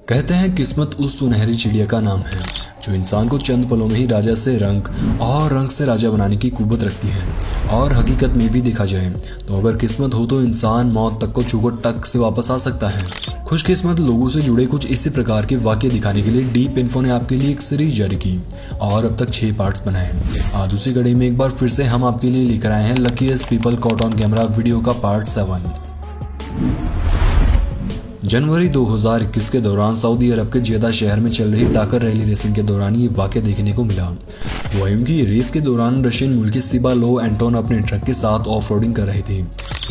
कहते हैं किस्मत उस सुनहरी चिड़िया का नाम है जो इंसान को चंद पलों में ही राजा से रंग और रंग से राजा बनाने की कुव्वत रखती है। और हकीकत में भी देखा जाए तो अगर किस्मत हो तो इंसान मौत तक को छूकर टक से वापस आ सकता है। खुशकिस्मत लोगों से जुड़े कुछ इसी प्रकार के वाक्य दिखाने के लिए डीप इन्फो ने आपके लिए एक सीरीज जारी की और अब तक 6 पार्ट्स बनाए। आज उसी कड़ी में एक बार फिर से हम आपके लिए लेकर आए हैं luckiest people caught on camera video का पार्ट 7। जनवरी 2021 के दौरान सऊदी अरब के जेदा शहर में चल रही टाकर रैली रेसिंग के दौरान ये वाक़या देखने को मिला। वहीं की रेस के दौरान रशियन मुल्क के सिबा लो एंटोन अपने ट्रक के साथ ऑफ रोडिंग कर रहे थे।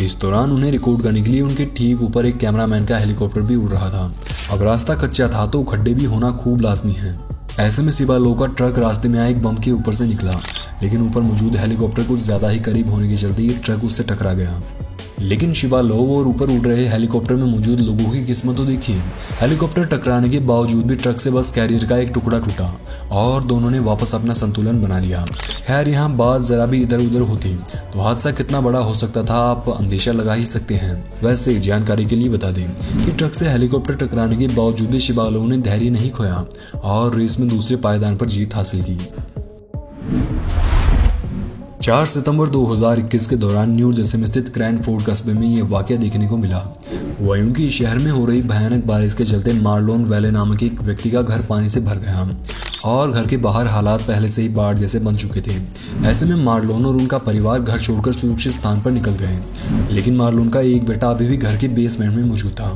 इस दौरान उन्हें रिकॉर्ड करने के लिए उनके ठीक ऊपर एक कैमरामैन का हेलीकॉप्टर भी उड़ रहा था। अब रास्ता कच्चा था तो खड्डे भी होना खूब लाजमी है। ऐसे में सिबा लो का ट्रक रास्ते में आए एक बम के ऊपर से निकला, लेकिन ऊपर मौजूद हेलीकॉप्टर कुछ ज्यादा ही करीब होने के चलते ये ट्रक उससे टकरा गया। लेकिन शिबा लो और ऊपर उड़ रहे हेलीकॉप्टर में मौजूद लोगों की किस्मत तो देखिए, हेलीकॉप्टर टकराने के बावजूद भी ट्रक से बस कैरियर का एक टुकड़ा टूटा और दोनों ने वापस अपना संतुलन बना लिया। खैर यहाँ बात जरा भी इधर उधर होती तो हादसा कितना बड़ा हो सकता था आप अंदेशा लगा ही सकते हैं। वैसे जानकारी के लिए बता दें कि ट्रक से हेलीकॉप्टर टकराने के बावजूद भी शिबा लो ने धैर्य नहीं खोया और रेस में दूसरे पायदान पर जीत हासिल की। 4 सितंबर 2021 के दौरान न्यू जर्सी में स्थित क्रैनफोर्ड कस्बे में ये वाक़या देखने को मिला। वहीं कि शहर में हो रही भयानक बारिश के चलते मार्लोन वैले नामक एक व्यक्ति का घर पानी से भर गया और घर के बाहर हालात पहले से ही बाढ़ जैसे बन चुके थे। ऐसे में मार्लोन और उनका परिवार घर छोड़कर सुरक्षित स्थान पर निकल गए, लेकिन मार्लोन का एक बेटा अभी भी घर के बेसमेंट में मौजूद था।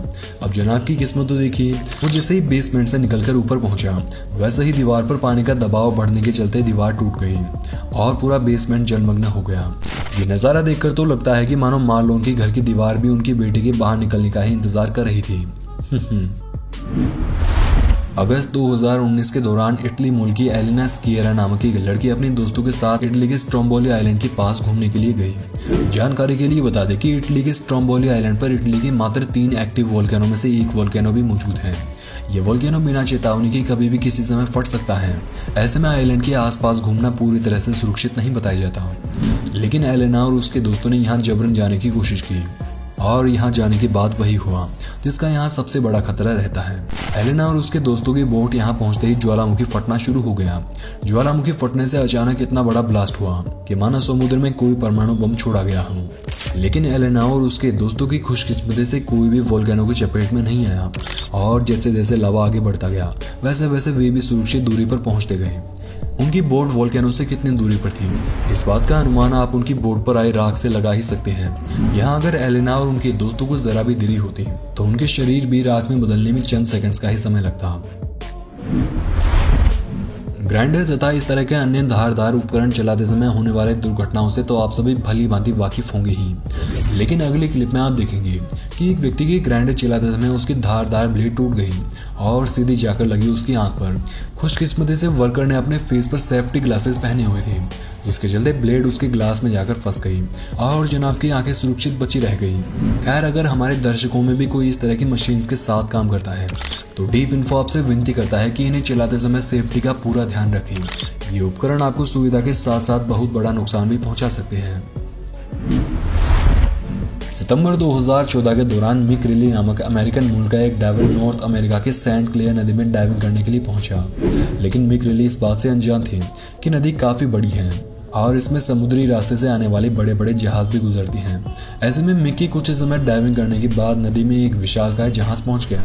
अब जनाब की किस्मत तो देखिए, वो जैसे ही बेसमेंट से निकलकर ऊपर पहुंचा वैसे ही दीवार पर पानी का दबाव बढ़ने के चलते दीवार टूट गई और पूरा बेसमेंट जलमग्न हो गया। ये नज़ारा देखकर तो लगता है कि मानो मार्लोन के घर की दीवार भी उनकी बेटी के बाहर निकलने का ही इंतजार कर रही थी। अगस्त 2019 के दौरान इटली मूल की एलिना स्किएरा नामक एक लड़की अपने दोस्तों के साथ इटली के स्ट्रोम्बोली आइलैंड के पास घूमने के लिए गई। जानकारी के लिए बता दें कि इटली के स्ट्रोम्बोली आइलैंड पर इटली के मात्र 3 एक्टिव वोल्केनो में से एक वोल्केनो भी मौजूद है। ये वोल्केनो बिना चेतावनी के कभी भी किसी समय फट सकता है। ऐसे में आइलैंड के आसपास घूमना पूरी तरह से सुरक्षित नहीं बताया जाता, लेकिन एलेना और उसके दोस्तों ने यहाँ जबरन जाने की कोशिश की और यहाँ जाने के बाद वही हुआ जिसका यहाँ सबसे बड़ा खतरा रहता है। एलेना और उसके दोस्तों की बोट यहाँ पहुँचते ही ज्वालामुखी फटना शुरू हो गया। ज्वालामुखी फटने से अचानक इतना बड़ा ब्लास्ट हुआ कि मानो समुद्र में कोई परमाणु बम छोड़ा गया हो। लेकिन एलेना और उसके दोस्तों की खुशकिस्मती से कोई भी वोल्केनो की चपेट में नहीं आया और जैसे जैसे लावा आगे बढ़ता गया वैसे वैसे वे भी सुरक्षित दूरी पर पहुंचते गए। उनकी बोट वोल्केनो से कितनी दूरी पर थी, इस बात का अनुमान आप उनकी बोट पर आई राख से लगा ही सकते हैं। यहाँ अगर एलेना और उनके दोस्तों को जरा भी देरी होती तो उनके शरीर भी राख में बदलने में चंद सेकंड्स का ही समय लगता। ग्राइंडर तथा इस तरह के अन्य धारदार उपकरण चलाते समय होने वाले दुर्घटनाओं से तो आप सभी भली भांति वाकिफ होंगे ही, लेकिन अगली क्लिप में आप देखेंगे कि एक व्यक्ति की ग्राइंडर चलाते समय उसकी धारदार ब्लेड टूट गई और सीधी जाकर लगी उसकी आंख पर। खुशकिस्मती से वर्कर ने अपने फेस पर सेफ्टी ग्लासेस पहने हुए थे, जिसके चलते ब्लेड उसके ग्लास में जाकर फंस गई और जनाब की आंखें सुरक्षित बची रह गई। खैर अगर हमारे दर्शकों में भी कोई इस तरह की मशीन के साथ काम करता है तो डीप इन्फो आपसे विनती करता है कि इन्हें चलाते समय सेफ्टी का पूरा ध्यान रखें। ये उपकरण आपको सुविधा के साथ साथ बहुत बड़ा नुकसान भी पहुंचा सकते हैं। सितंबर 2014 के दौरान मिक रिली नामक अमेरिकन मूल का एक डाइवर नॉर्थ अमेरिका के सेंट क्लेयर नदी में डाइविंग करने के लिए पहुंचा, लेकिन मिक रिली इस बात से अनजान थे कि नदी काफ़ी बड़ी है और इसमें समुद्री रास्ते से आने वाले बड़े बड़े जहाज भी गुजरती हैं। ऐसे में मिक की कुछ समय डाइविंग करने के बाद नदी में एक विशालकाय जहाज पहुंच गया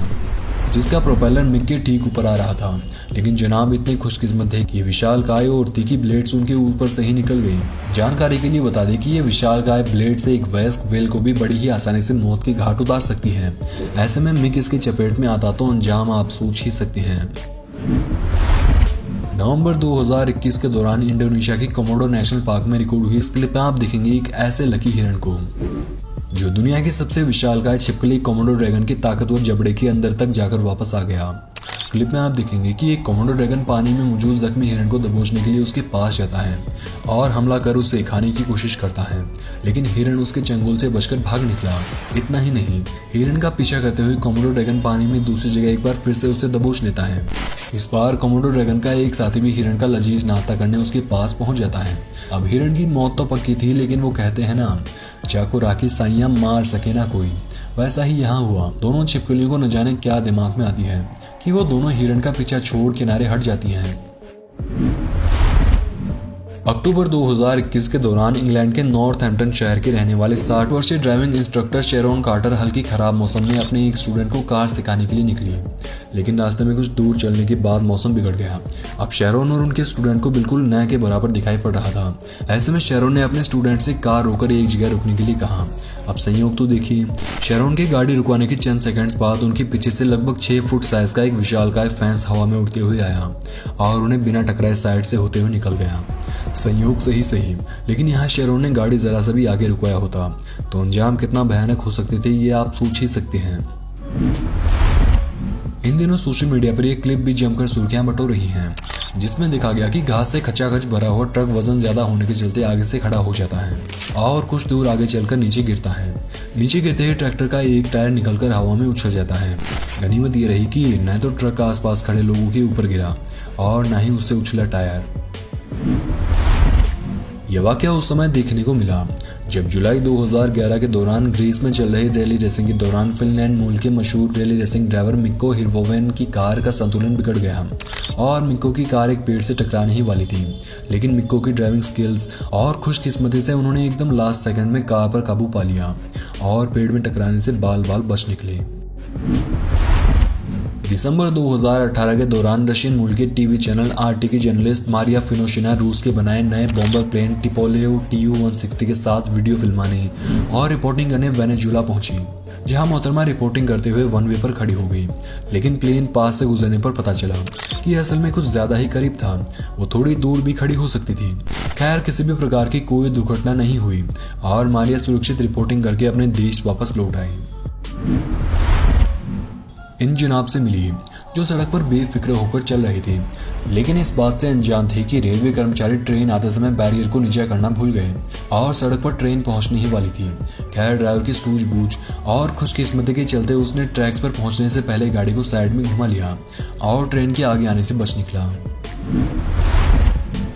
जिसका प्रोपेलर मिक के ठीक ऊपर आ रहा था, लेकिन जनाब इतने खुशकिस्मत थे कि विशालकाय और तीखी ब्लेड्स उनके ऊपर से ही निकल गई। जानकारी के लिए बता दें कि ये विशालकाय ब्लेड से एक वयस्क व्हेल को भी बड़ी ही आसानी से मौत की घाट उतार सकती है। ऐसे में मिक इसकी चपेट में आता तो अंजाम आप सोच ही सकते हैं। नवंबर 2021 के दौरान इंडोनेशिया की कोमोडो नेशनल पार्क में रिकॉर्ड हुई इस क्लिप में आप देखेंगे एक ऐसे लकी हिरण को जो दुनिया की सबसे विशालकाय छिपकली कोमोडो ड्रैगन के ताकतवर जबड़े के अंदर तक जाकर वापस आ गया। क्लिप में आप देखेंगे कि एक कोमोडो ड्रैगन पानी में मौजूद जख्मी हिरण को दबोचने के लिए उसके पास जाता है और हमला कर उसे खाने की कोशिश करता है, लेकिन हिरण उसके चंगुल से बचकर भाग निकला। इतना ही नहीं, हिरण का पीछा करते हुए कोमोडो ड्रैगन पानी में दूसरी जगह एक बार फिर से उसे दबोच लेता है। इस बार कोमोडो ड्रैगन का एक साथी भी हिरण का लजीज नाश्ता करने उसके पास पहुंच जाता है। अब हिरण की मौत तो पक्की थी, लेकिन वो कहते हैं ना चाकू राखी साइयां मार सके ना कोई। वैसा ही यहाँ हुआ। दोनों छिपकलियों को न जाने क्या दिमाग में आती है कि वो दोनों हिरण का पीछा छोड़ किनारे हट जाती हैं। अक्टूबर 2021 के दौरान इंग्लैंड के नॉर्थहैम्पटन शहर के रहने वाले 60 वर्षीय ड्राइविंग इंस्ट्रक्टर शेरोन कार्टर हल्की खराब मौसम में अपने एक स्टूडेंट को कार सिखाने के लिए निकली, लेकिन रास्ते में कुछ दूर चलने के बाद मौसम बिगड़ गया। अब शेरोन और उनके स्टूडेंट को बिल्कुल न के बराबर दिखाई पड़ रहा था। ऐसे में शेरोन ने अपने स्टूडेंट से कार रोकर एक जगह रुकने के लिए कहा। अब संयोग तो देखिए, शेरोन की गाड़ी रुकवाने के चंद सेकंड्स बाद उनके पीछे से लगभग 6 फुट साइज का एक विशालकाय फैंस हवा में उड़ते हुए आया और उन्हें बिना टकराए साइड से होते हुए निकल गया। संयोग सही, लेकिन यहाँ शेरोन ने गाड़ी जरा सा भी आगे रुकवाया होता तो अंजाम कितना भयानक हो सकते थे, ये आप सोच ही सकते हैं। इन दिनों सोशल मीडिया पर एक क्लिप भी जमकर सुर्खियां बटोर रही हैं, जिसमें देखा गया कि घास से खचाखच भरा हुआ ट्रक वजन ज्यादा होने के चलते आगे से खड़ा हो जाता है और कुछ दूर आगे चलकर नीचे गिरता है। नीचे गिरते ही ट्रैक्टर का एक टायर निकलकर हवा में उछल जाता है। गनीमत ये रही कि न तो ट्रक आसपास खड़े लोगों के ऊपर गिरा और न ही उससे उछला टायर। यह वाकया उस समय देखने को मिला जब जुलाई 2011 के दौरान ग्रीस में चल रही रैली रेसिंग के दौरान फिनलैंड मूल के मशहूर रैली रेसिंग ड्राइवर मिक्को हिर्वोवेन की कार का संतुलन बिगड़ गया और मिक्को की कार एक पेड़ से टकराने ही वाली थी, लेकिन मिक्को की ड्राइविंग स्किल्स और खुशकिस्मती से उन्होंने एकदम लास्ट सेकंड में कार पर काबू पा लिया और पेड़ में टकराने से बाल बाल बच निकले। दिसंबर 2018 के दौरान रशियन मूल के टीवी चैनल आरटी की जर्नलिस्ट मारिया फिनोशिना रूस के बनाए नए बॉम्बर प्लेन टिपोलेव TU-160 के साथ वीडियो फिल्माने और रिपोर्टिंग करने वेनेजुला पहुंची, जहां मोहतरमा रिपोर्टिंग करते हुए वन वे पर खड़ी हो गई। लेकिन प्लेन पास से गुजरने पर पता चला कि असल में कुछ ज्यादा ही करीब था, वो थोड़ी दूर भी खड़ी हो सकती थी। खैर, किसी भी प्रकार की कोई दुर्घटना नहीं हुई और मारिया सुरक्षित रिपोर्टिंग करके अपने देश वापस लौट आई। इन जनाब से मिली जो सड़क पर बेफिक्र होकर चल रहे थे, लेकिन इस बात से अनजान थे कि रेलवे कर्मचारी ट्रेन आते समय बैरियर को नीचे करना भूल गए और सड़क पर ट्रेन पहुंचने ही वाली थी। खैर, ड्राइवर की सूझबूझ और खुशकिस्मती के चलते उसने ट्रैक्स पर पहुंचने से पहले गाड़ी को साइड में घुमा लिया और ट्रेन के आगे आने से बच निकला।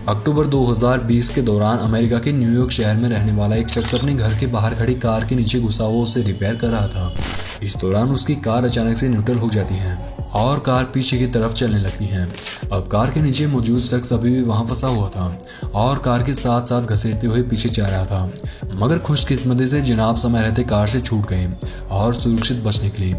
अक्टूबर 2020 के दौरान अमेरिका के न्यूयॉर्क शहर में रहने वाला एक शख्स अपने घर के बाहर खड़ी कार के नीचे घुसा हुआ उसे रिपेयर कर रहा था। इस दौरान उसकी कार अचानक से न्यूट्रल हो जाती है और कार पीछे की तरफ चलने लगती है। अब कार के नीचे मौजूद शख्स अभी भी वहां फंसा हुआ था और कार के साथ साथ घसीटते हुए पीछे जा रहा था, मगर खुशकिस्मती से जनाब समय रहते कार से छूट गए और सुरक्षित बच निकले।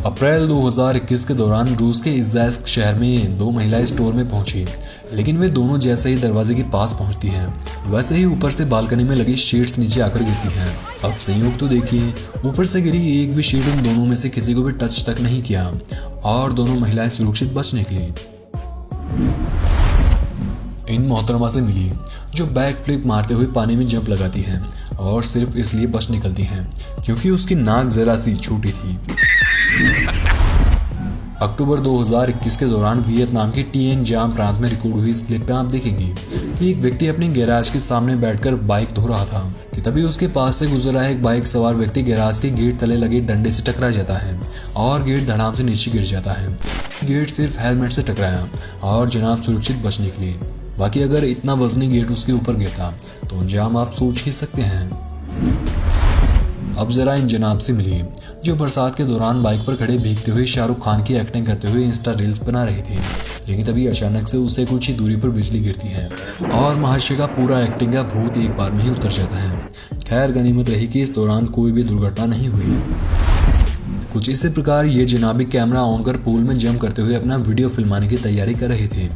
अप्रैल 2021 के दौरान रूस के इज़ास्क शहर में 2 महिलाएं स्टोर में पहुंची, लेकिन वे दोनों जैसे ही दरवाजे के पास पहुंचती हैं वैसे ही ऊपर से बालकनी में लगी शीट्स नीचे आकर गिरती हैं। अब संयोग तो देखिए, ऊपर से गिरी एक भी शीट उन दोनों में से किसी को भी टच तक नहीं किया और दोनों महिलाएं सुरक्षित बच निकली। इन मोहतरमा से मिली जो बैक फ्लिप मारते हुए पानी में जंप लगाती हैं और सिर्फ इसलिए बच निकलती हैं क्योंकि उसकी नाक जरा सी छोटी थी। अक्टूबर 2021 के दौरान वियतनाम के टिएन जाम प्रांत में रिकॉर्ड हुई इस क्लिप में आप देखेंगे कि एक व्यक्ति अपने गैराज के सामने बैठकर बाइक धो रहा था कि तभी उसके पास से गुजर रहा एक बाइक सवार व्यक्ति गैराज के गेट तले लगे डंडे से टकरा जाता है और गेट धड़ाम से नीचे गिर जाता है। गेट सिर्फ हेलमेट से टकराया और जनाब सुरक्षित बच निकली। बाकी अगर इतना वजनी गेट उसके ऊपर गिरता तो अंजाम आप सोच ही सकते हैं। अब जरा इन जनाब से मिली जो बरसात के दौरान बाइक पर खड़े भीगते हुए शाहरुख खान की एक्टिंग करते हुए इंस्टा रील्स बना रहे थे, लेकिन तभी अचानक से उसे कुछ ही दूरी पर बिजली गिरती है और महाशय का पूरा एक्टिंग का भूत एक बार में ही उतर जाता है। खैर, गनीमत रही कि इस दौरान कोई भी दुर्घटना नहीं हुई। कुछ इसी प्रकार ये जनाबी कैमरा ऑन कर पूल में जंप करते हुए अपना वीडियो फिल्माने की तैयारी कर रहे थे,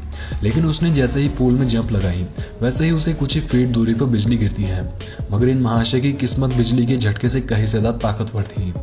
लेकिन उसने जैसे ही पूल में जंप लगाई वैसे ही उसे कुछ ही फीट दूरी पर बिजली गिरती है, मगर इन महाशय की किस्मत बिजली के झटके से कहीं ज्यादा ताकतवर थी।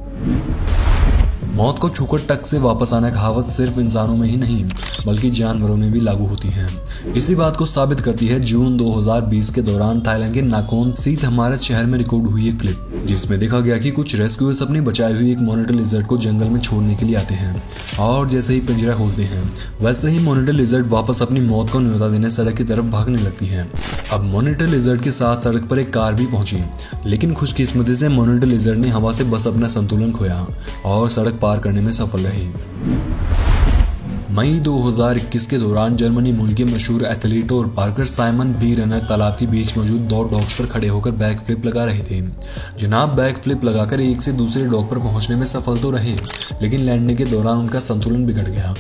मौत को छूकर टक से वापस आना कहावत सिर्फ इंसानों में ही नहीं बल्कि जानवरों में भी लागू होती है। इसी बात को साबित करती है जून 2020 के दौरान थाईलैंड के नाकोन सीत हमारे शहर में रिकॉर्ड हुई एक क्लिप, जिसमें देखा गया कि कुछ रेस्क्यूअर्स अपनी बचाई हुई एक मॉनिटर लिजर्ड को जंगल में छोड़ने के लिए आते हैं और जैसे ही पिंजरा खोलते हैं वैसे ही मॉनिटर लिजर्ड वापस अपनी मौत को न्योता देने सड़क की तरफ भागने लगती है। अब मॉनिटर लिजर्ड के साथ सड़क पर एक कार भी पहुंची, लेकिन खुशकिस्मती से मॉनिटर लिजर्ड ने हवा से बस अपना संतुलन खोया और सड़क पार करने में सफल रही। मई 2021 के दौरान जर्मनी मूल के मशहूर एथलीट और पार्कर साइमन बी रनर तालाब के बीच मौजूद 2 डॉक्स पर खड़े होकर बैक फ्लिप लगा रहे थे। जनाब बैक फ्लिप लगाकर एक से दूसरे डॉग पर पहुंचने में सफल तो रहे, लेकिन लैंडिंग के दौरान उनका संतुलन बिगड़ गया।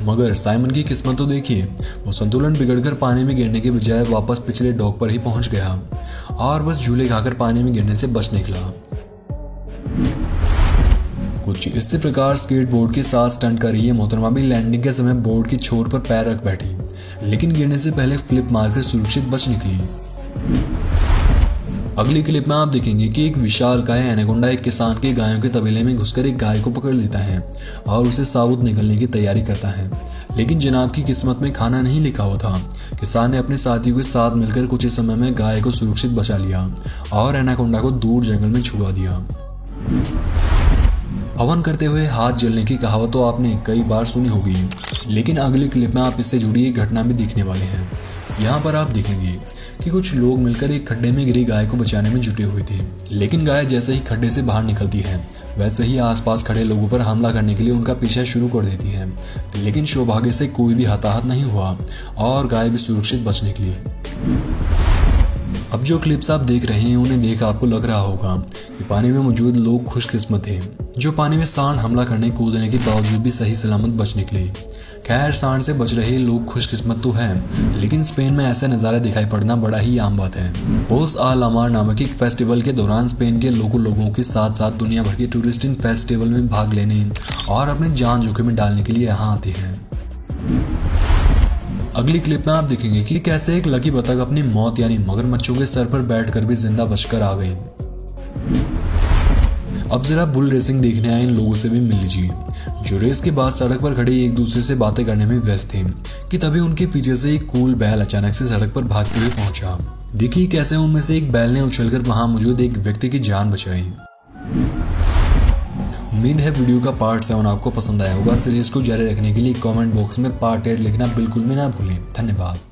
मगर साइमन की किस्मत तो देखिए, वो संतुलन बिगड़कर पानी में गिरने के बजाय वापस पिछले डॉग पर ही पहुंच गया और बस झूले खाकर पानी में गिरने से बच निकला। कुछ इसी प्रकार स्केटबोर्ड के साथ स्टंट कर रही है मोहतरमा भी लैंडिंग के समय बोर्ड की छोर पर पैर रख बैठी, लेकिन गिरने से पहले फ्लिप मारकर सुरक्षित बच निकली। अगली क्लिप में आप देखेंगे कि एक विशालकाय एनाकोंडा एक किसान के गायों के तबेले में घुसकर एक गाय को पकड़ लेता है और उसे साबुत निकलने की तैयारी करता है, लेकिन जनाब की किस्मत में खाना नहीं लिखा हुआ था। किसान ने अपने साथियों के साथ मिलकर कुछ ही समय में गाय को सुरक्षित बचा लिया और एनाकोंडा को दूर जंगल में छुड़ा दिया। हवन करते हुए हाथ जलने की कहावत तो आपने कई बार सुनी होगी, लेकिन अगली क्लिप में आप इससे जुड़ी एक घटना भी देखने वाले हैं। यहाँ पर आप देखेंगे कि कुछ लोग मिलकर एक खड्डे में गिरी गाय को बचाने में जुटे हुए थे, लेकिन गाय जैसे ही खड्डे से बाहर निकलती है वैसे ही आसपास खड़े लोगों पर हमला करने के लिए उनका पीछा शुरू कर देती है, लेकिन सौभाग्य से कोई भी हताहत नहीं हुआ और गाय भी सुरक्षित बच निकली। अब जो क्लिप्स आप देख रहे हैं उन्हें देख आपको लग रहा होगा कि पानी में मौजूद लोग खुशकिस्मत थे जो पानी में सांड हमला करने कूदने के बावजूद भी सही सलामत बच निकले। खैर, सांड से बच रहे लोग खुशकिस्मत तो हैं, लेकिन स्पेन में ऐसे नज़ारे दिखाई पड़ना बड़ा ही आम बात है। पोस अल अमार नामक एक फेस्टिवल के दौरान स्पेन के लोगों के साथ साथ दुनिया भर के टूरिस्ट इन फेस्टिवल में भाग लेने और अपनी जान जोखिम में डालने के लिए यहाँ आते हैं। अगली क्लिप में आप देखेंगे कि कैसे एक लकी बतख अपनी मौत यानी मगरमच्छों के सर पर बैठकर भी जिंदा बचकर आ गई। अब जरा बुल रेसिंग देखने आए इन लोगों से भी मिल लीजिए, जो रेस के बाद सड़क पर खड़े एक दूसरे से बातें करने में व्यस्त थे कि तभी उनके पीछे से एक कूल बैल अचानक से सड़क पर भागते हुए पहुंचा। देखिए कैसे उनमें से एक बैल ने उछलकर वहां मौजूद एक व्यक्ति की जान बचाई। उम्मीद है वीडियो का पार्ट 7 आपको पसंद आया होगा। सीरीज को जारी रखने के लिए कमेंट बॉक्स में पार्ट 8 लिखना बिल्कुल भी ना भूलें। धन्यवाद।